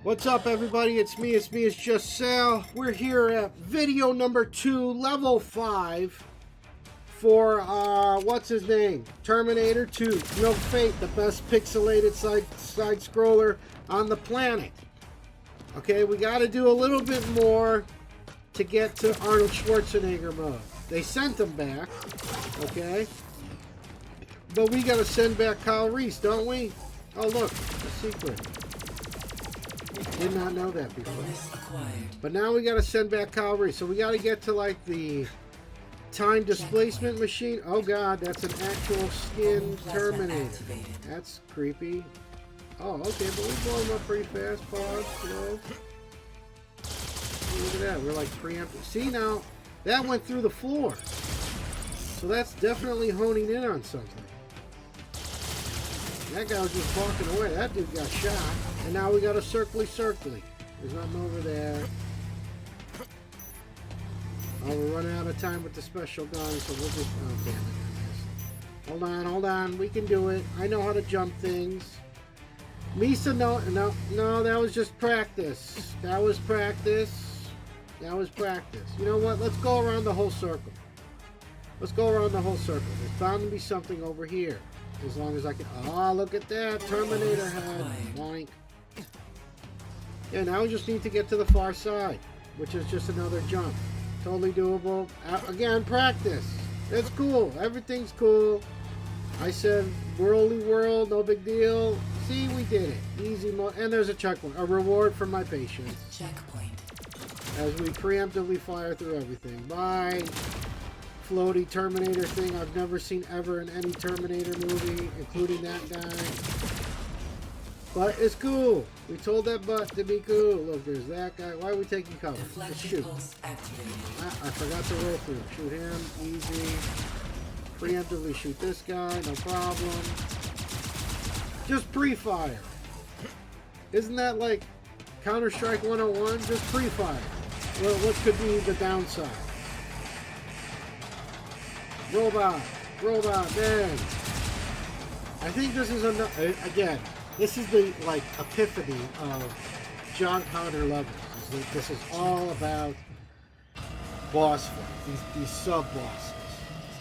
What's up, everybody? It's Just Sal. We're here at video number 2, level 5 for, what's his name? Terminator 2. No Fate, the best pixelated side scroller on the planet. Okay, we got to do a little bit more to get to Arnold Schwarzenegger mode. They sent him back, okay? But we got to send back Kyle Reese, don't we? Oh, look, a secret. Did not know that before. But now we got to send back Kyle Reese. So we got to get to like the time displacement machine. Oh god, that's an actual skin Terminator. That's creepy. Oh, okay, but we blow him up pretty fast. Pause, slow. Look at that, we're like preempting. See now, that went through the floor. So that's definitely honing in on something. That guy was just walking away. That dude got shot. And now we got a circly. There's nothing over there. Oh, we're running out of time with the special gun, so we'll just... Oh, damn it. Hold on. We can do it. I know how to jump things. Misa, no, that was just practice. That was practice. You know what? Let's go around the whole circle. There's bound to be something over here. As long as I can... Oh, look at that. Terminator head. Boink. Yeah, now we just need to get to the far side, which is just another jump. Totally doable. Again, practice. It's cool. Everything's cool. I said worldly world, no big deal. See, we did it. Easy mode. And there's a checkpoint. A reward for my patience. Checkpoint. As we preemptively fire through everything. Bye. Floaty Terminator thing I've never seen ever in any Terminator movie, including that guy. But it's cool. We told that butt to be cool. Look, there's that guy. Why are we taking cover? Let's shoot. I forgot to roll through. Shoot him. Easy. Preemptively shoot this guy. No problem. Just pre-fire. Isn't that like Counter-Strike 101? Just pre-fire. Well, what could be the downside? Robot, man. I think this is again. This is the like epiphany of John Connor levels. This is all about boss fight. These sub bosses.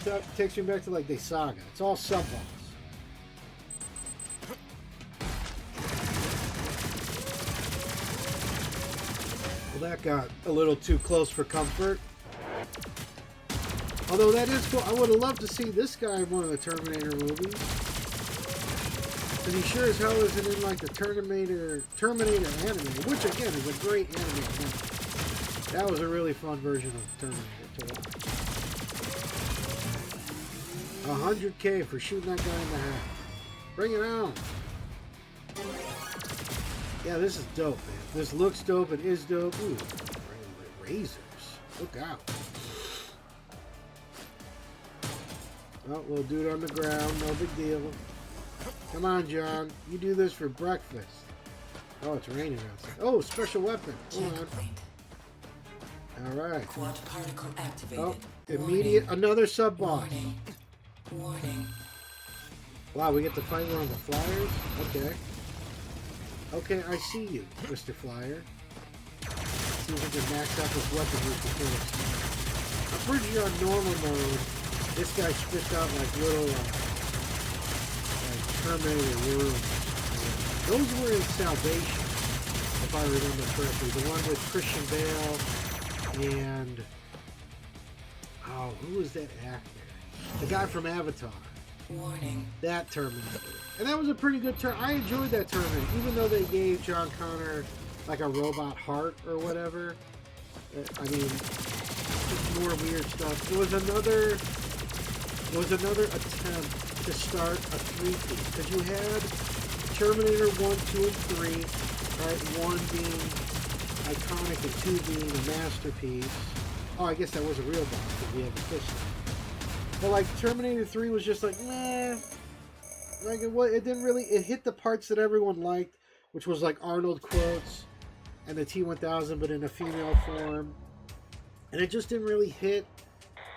It takes me back to like the saga. It's all sub boss. Well, that got a little too close for comfort. Although that is cool. I would have loved to see this guy in one of the Terminator movies. And he sure as hell isn't in like the Terminator anime, which again is a great anime. That was a really fun version of Terminator to watch. 100K for shooting that guy in the head. Bring it on. Yeah, this is dope, man. This looks dope. It is dope. Ooh, razors. Look out. Oh, little dude on the ground, no big deal. Come on, John. You do this for breakfast. Oh, it's raining outside. Oh, special weapon. Hold on. Alright. Quad particle activated. Oh, immediate. Another sub-boss. Warning. Wow, we get to fight one of the flyers? Okay. Okay, I see you, Mr. Flyer. See if we can max out this weapon use before it's... I'm pretty sure on normal mode, this guy spits out like little like Terminator worms. Those were in Salvation, if I remember correctly. The one with Christian Bale and who was that actor? The guy from Avatar. Warning. That Terminator. And that was a pretty good turn. I enjoyed that Terminator, even though they gave John Connor like a robot heart or whatever. I mean, just more weird stuff. It was another attempt to start a three-piece, because you had Terminator 1, 2, and 3, right? 1 being iconic and 2 being a masterpiece. Oh, I guess that was a real boss, because we have the fish. But like Terminator 3 was just like, meh. Like it didn't really, it hit the parts that everyone liked, which was like Arnold quotes and the T-1000, but in a female form. And it just didn't really hit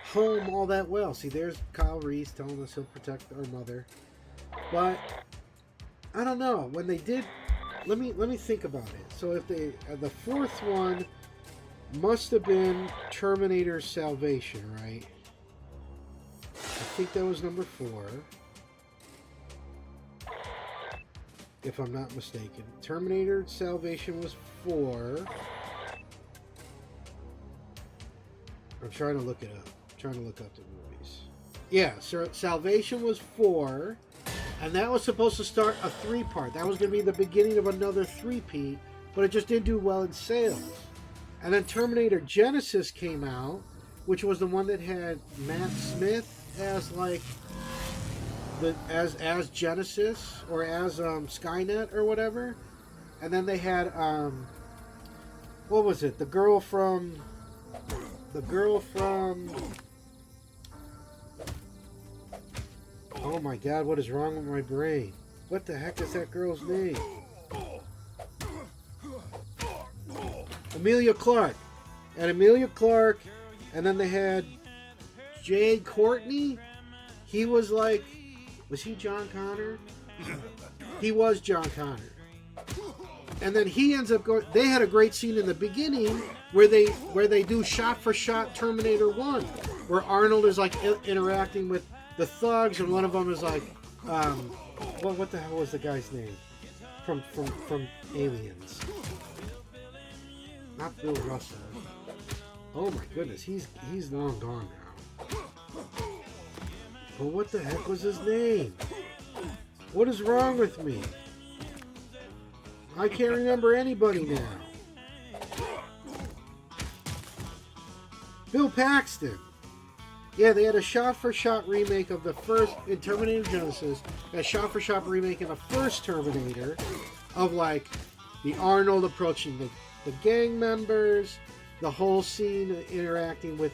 home all that well. See, there's Kyle Reese telling us he'll protect our mother. But I don't know, when they did let me think about it. So if they the fourth one must have been Terminator Salvation, right? I think that was number 4. If I'm not mistaken. Terminator Salvation was 4. I'm trying to look it up. I'm trying to look up the movies. Yeah, so Salvation was 4. And that was supposed to start a 3-part. That was going to be the beginning of another 3-peat. But it just didn't do well in sales. And then Terminator Genesis came out, which was the one that had Matt Smith as like as Genesis or as Skynet or whatever. And then they had what was it? The girl from oh my god, what is wrong with my brain? What the heck is that girl's name? Emilia Clarke. And Emilia Clarke, and then they had Jay Courtney. He was like, was he John Connor? He was John Connor. And then he ends up going, they had a great scene in the beginning where they do shot for shot Terminator 1, where Arnold is like interacting with the thugs, and one of them is like, what the hell was the guy's name from Aliens? Not Bill Russell. Oh my goodness, he's long gone now. But what the heck was his name? What is wrong with me? I can't remember anybody now. Bill Paxton. Yeah, they had a shot-for-shot remake of the first, in Terminator Genesis, a shot-for-shot remake in the first Terminator, of like, the Arnold approaching the gang members, the whole scene interacting with,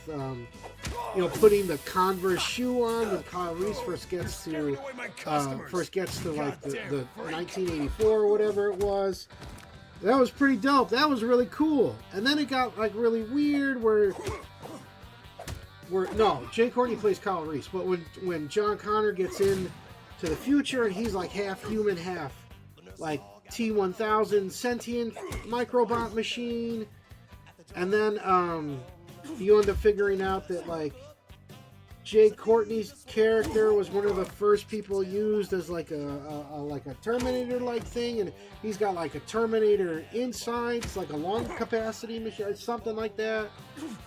putting the Converse shoe on when Kyle Reese first gets to like the 1984 or whatever it was. That was pretty dope. That was really cool. And then it got like really weird where no, Jay Courtney plays Kyle Reese, but when John Connor gets in to the future and he's like half human, half like T-1000 sentient microbot machine. And then you end up figuring out that like Jay Courtney's character was one of the first people used as like a Terminator like thing, and he's got like a Terminator insides, like a lung capacity machine, something like that.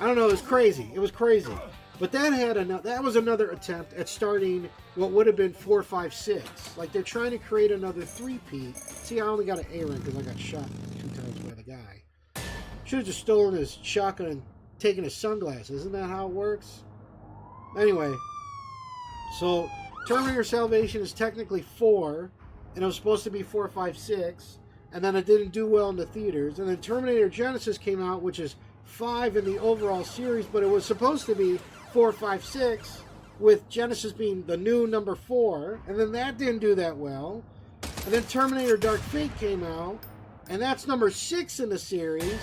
I don't know. It was crazy. It was crazy. But that was another attempt at starting what would have been 4, 5, 6. Like they're trying to create another 3-peat. See, I only got an A rank because I got shot 2 times by the guy. Should have just stolen his shotgun and taken his sunglasses. Isn't that how it works? Anyway, so Terminator Salvation is technically 4, and it was supposed to be 4, 5, 6, and then it didn't do well in the theaters. And then Terminator Genesis came out, which is 5 in the overall series, but it was supposed to be 4, 5, 6, with Genesis being the new number 4, and then that didn't do that well. And then Terminator Dark Fate came out, and that's number 6 in the series,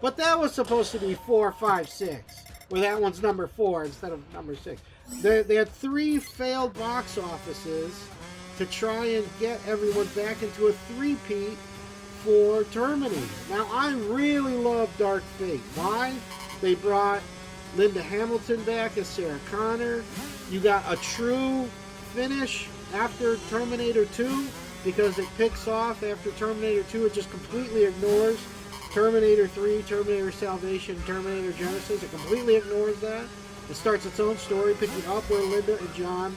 but that was supposed to be 4, 5, 6. Where that one's number 4 instead of number 6. They had 3 failed box offices to try and get everyone back into a 3-peat for Terminator. Now, I really love Dark Fate. Why? They brought Linda Hamilton back as Sarah Connor. You got a true finish after Terminator 2 because it picks off after Terminator 2. It just completely ignores Terminator 3, Terminator Salvation, Terminator Genesis. It completely ignores that. It starts its own story, picking up where Linda and John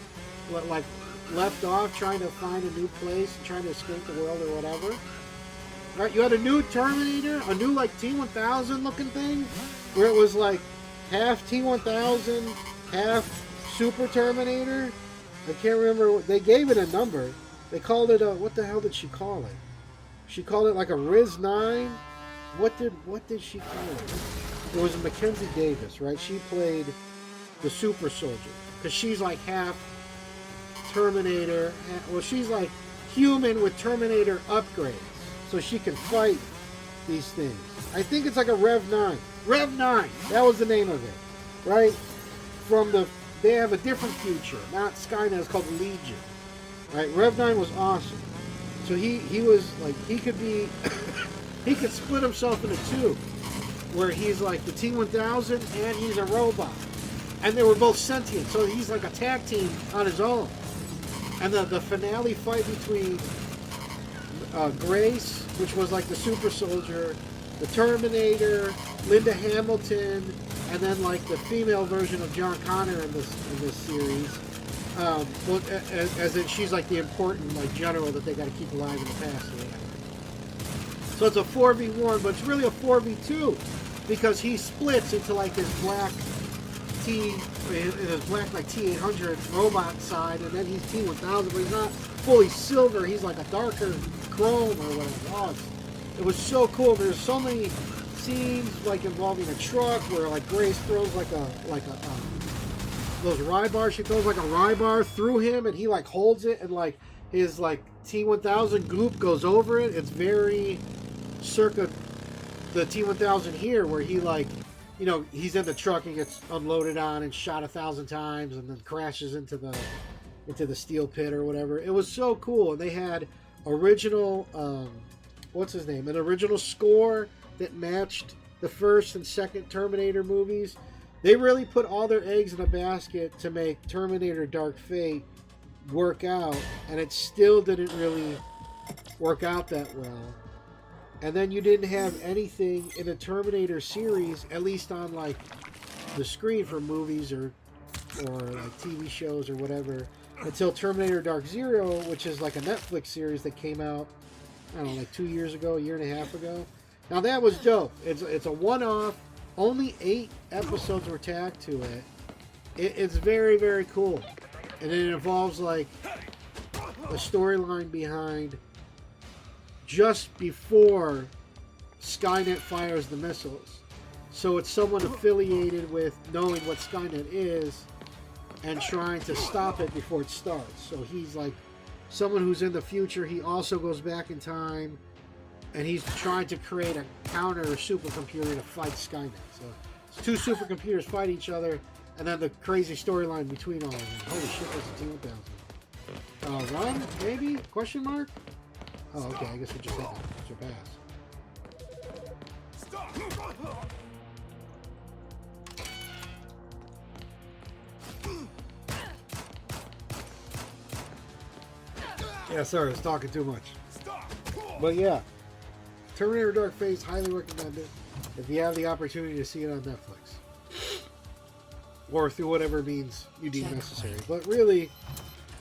left off, trying to find a new place, and trying to escape the world or whatever. Right? You had a new Terminator, a new like T-1000 looking thing, where it was like half T-1000, half Super Terminator. I can't remember. They gave it a number. They called it what the hell did she call it? She called it like a Riz 9. What did she call it? It was Mackenzie Davis, right? She played the super soldier because she's like half Terminator. Well, she's like human with Terminator upgrades, so she can fight these things. I think it's like a Rev 9. Rev 9. That was the name of it, right? They have a different future, not Skynet. It's called Legion, right? Rev 9 was awesome. So he was like, he could be, he could split himself into two, where he's like the T-1000 and he's a robot. And they were both sentient, so he's like a tag team on his own. And the finale fight between Grace, which was like the super soldier, the Terminator, Linda Hamilton, and then like the female version of John Connor in this series. Well, as in she's like the important like general that they got to keep alive in the past. Or whatever. So it's a 4v1, but it's really a 4v2 because he splits into like his black his black like T-800 robot side, and then he's T-1000, but he's not fully silver. He's like a darker chrome or whatever. Oh, it was so cool. There's so many scenes like involving a truck where like Grace throws like a those rye bars. She throws like a rye bar through him, and he like holds it, and like his like T-1000 goop goes over it. It's very circa the T-1000 here, where he like, you know, he's in the truck and gets unloaded on and shot 1,000 times, and then crashes into the steel pit or whatever. It was so cool, and they had original what's his name? An original score that matched the first and second Terminator movies. They really put all their eggs in a basket to make Terminator Dark Fate work out, and it still didn't really work out that well. And then you didn't have anything in the Terminator series, at least on like the screen for movies or like TV shows or whatever, until Terminator Dark Zero, which is like a Netflix series that came out, I don't know, like 2 years ago, a year and a half ago. Now that was dope. It's a one-off. Only 8 episodes were tagged to it. It's very, very cool. And it involves like a storyline behind just before Skynet fires the missiles. So it's someone affiliated with knowing what Skynet is and trying to stop it before it starts. So he's like someone who's in the future. He also goes back in time, and he's trying to create a counter supercomputer to fight Skynet. So it's 2 supercomputers fight each other, and then the crazy storyline between all of them. Holy shit, that's a T-1000. Run, maybe? Question mark? Oh, okay, I guess we just had to surpass. Stop! Yeah, sorry, I was talking too much. But yeah, Terminator Dark Fate, highly recommend it if you have the opportunity to see it on Netflix. Or through whatever means you deem necessary. But really,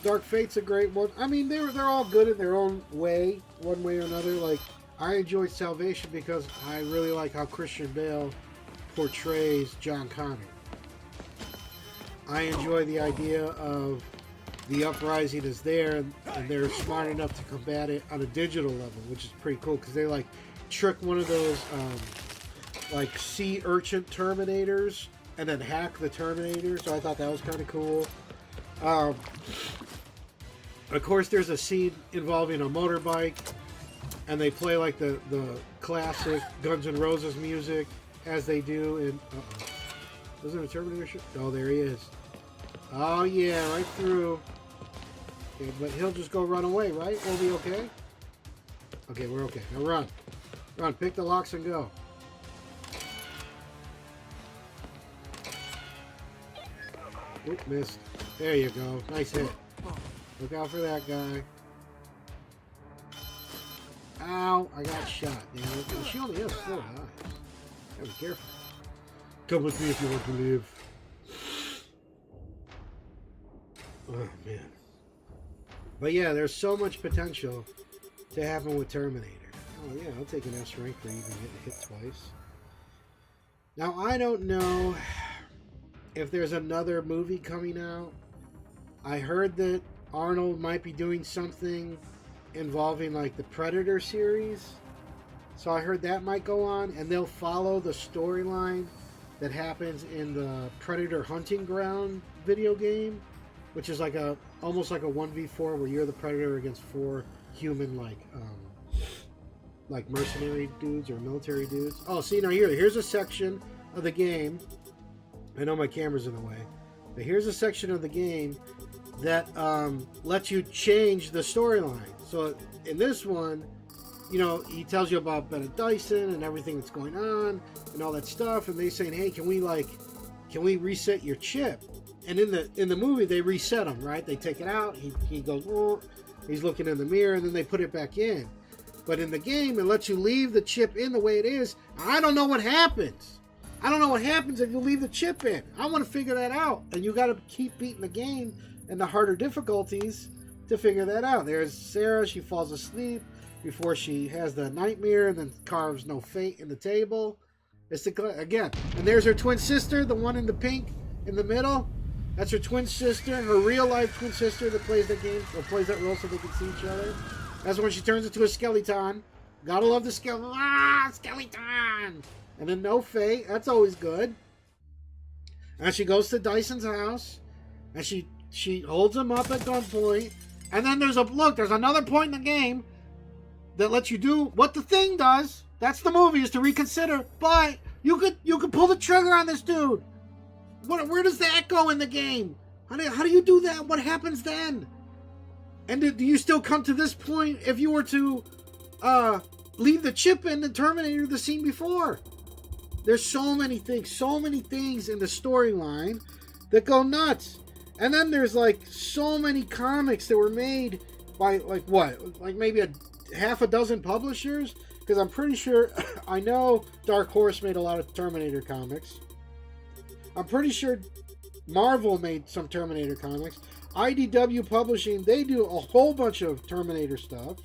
Dark Fate's a great one. I mean, they're all good in their own way, one way or another. Like, I enjoyed Salvation because I really like how Christian Bale portrays John Connor. I enjoy the idea of the uprising is there, and they're smart enough to combat it on a digital level, which is pretty cool because they like trick one of those like sea urchin Terminators and then hack the Terminator. So I thought that was kind of cool. Of course, there's a scene involving a motorbike, and they play like the classic Guns N' Roses music as they do in. Wasn't it a Terminator ship? Oh, there he is. Oh yeah, right through. Okay, but he'll just go run away, right? We'll be okay. Okay, we're okay. Now run, run. Pick the locks and go. Oop, missed. There you go. Nice hit. Look out for that guy. Ow! I got shot. Damn it. She only has 4 eyes. Gotta be careful. Come with me if you want to live. Oh man. But yeah, there's so much potential to happen with Terminator. Oh yeah, I'll take an S rank for even getting hit twice. Now I don't know if there's another movie coming out. I heard that Arnold might be doing something involving like the Predator series. So I heard that might go on, and they'll follow the storyline that happens in the Predator Hunting Ground video game, which is like almost like a 1v4 where you're the Predator against 4 human like mercenary dudes or military dudes. Oh, see now here's a section of the game. I know my camera's in the way, but here's a section of the game that lets you change the storyline. So in this one, you know, he tells you about Bennett Dyson and everything that's going on and all that stuff, and they saying, hey, can we reset your chip? And in the movie, they reset him, right? They take it out. He goes, oh, he's looking in the mirror, and then they put it back in. But in the game, it lets you leave the chip in the way it is. I don't know what happens. I don't know what happens if you leave the chip in. I want to figure that out. And you got to keep beating the game and the harder difficulties to figure that out. There's Sarah. She falls asleep before she has the nightmare and then carves no fate in the table. It's again. And there's her twin sister, the one in the pink in the middle. That's her twin sister, her real life twin sister that plays that game, or plays that role so they can see each other. That's when she turns into a skeleton. Gotta love the skeleton. Ah, skeleton! And then no fate. That's always good. And she goes to Dyson's house, and she holds him up at gunpoint. And then there's another point in the game that lets you do what the Thing does. That's the movie, is to reconsider. But you could pull the trigger on this dude. Where does that go in the game? How do you do that? What happens then? And do you still come to this point if you were to leave the chip in the Terminator the scene before? There's so many things in the storyline that go nuts. And then there's like so many comics that were made by like maybe half a dozen publishers, because I'm pretty sure I know Dark Horse made a lot of Terminator comics. I'm pretty sure Marvel made some Terminator comics. IDW Publishing, they do a whole bunch of Terminator stuff.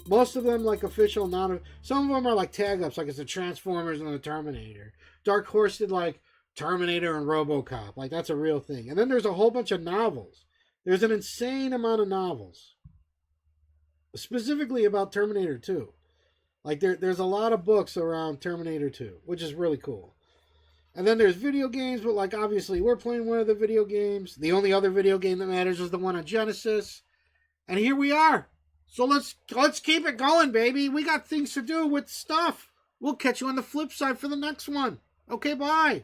Most of them like official, some of them are like tag-ups, like it's the Transformers and the Terminator. Dark Horse did like Terminator and RoboCop. Like that's a real thing. And then there's a whole bunch of novels. There's an insane amount of novels. Specifically about Terminator 2. Like there's a lot of books around Terminator 2, which is really cool. And then there's video games, but like obviously we're playing one of the video games. The only other video game that matters is the one on Genesis. And here we are. So let's keep it going, baby. We got things to do with stuff. We'll catch you on the flip side for the next one. Okay, bye.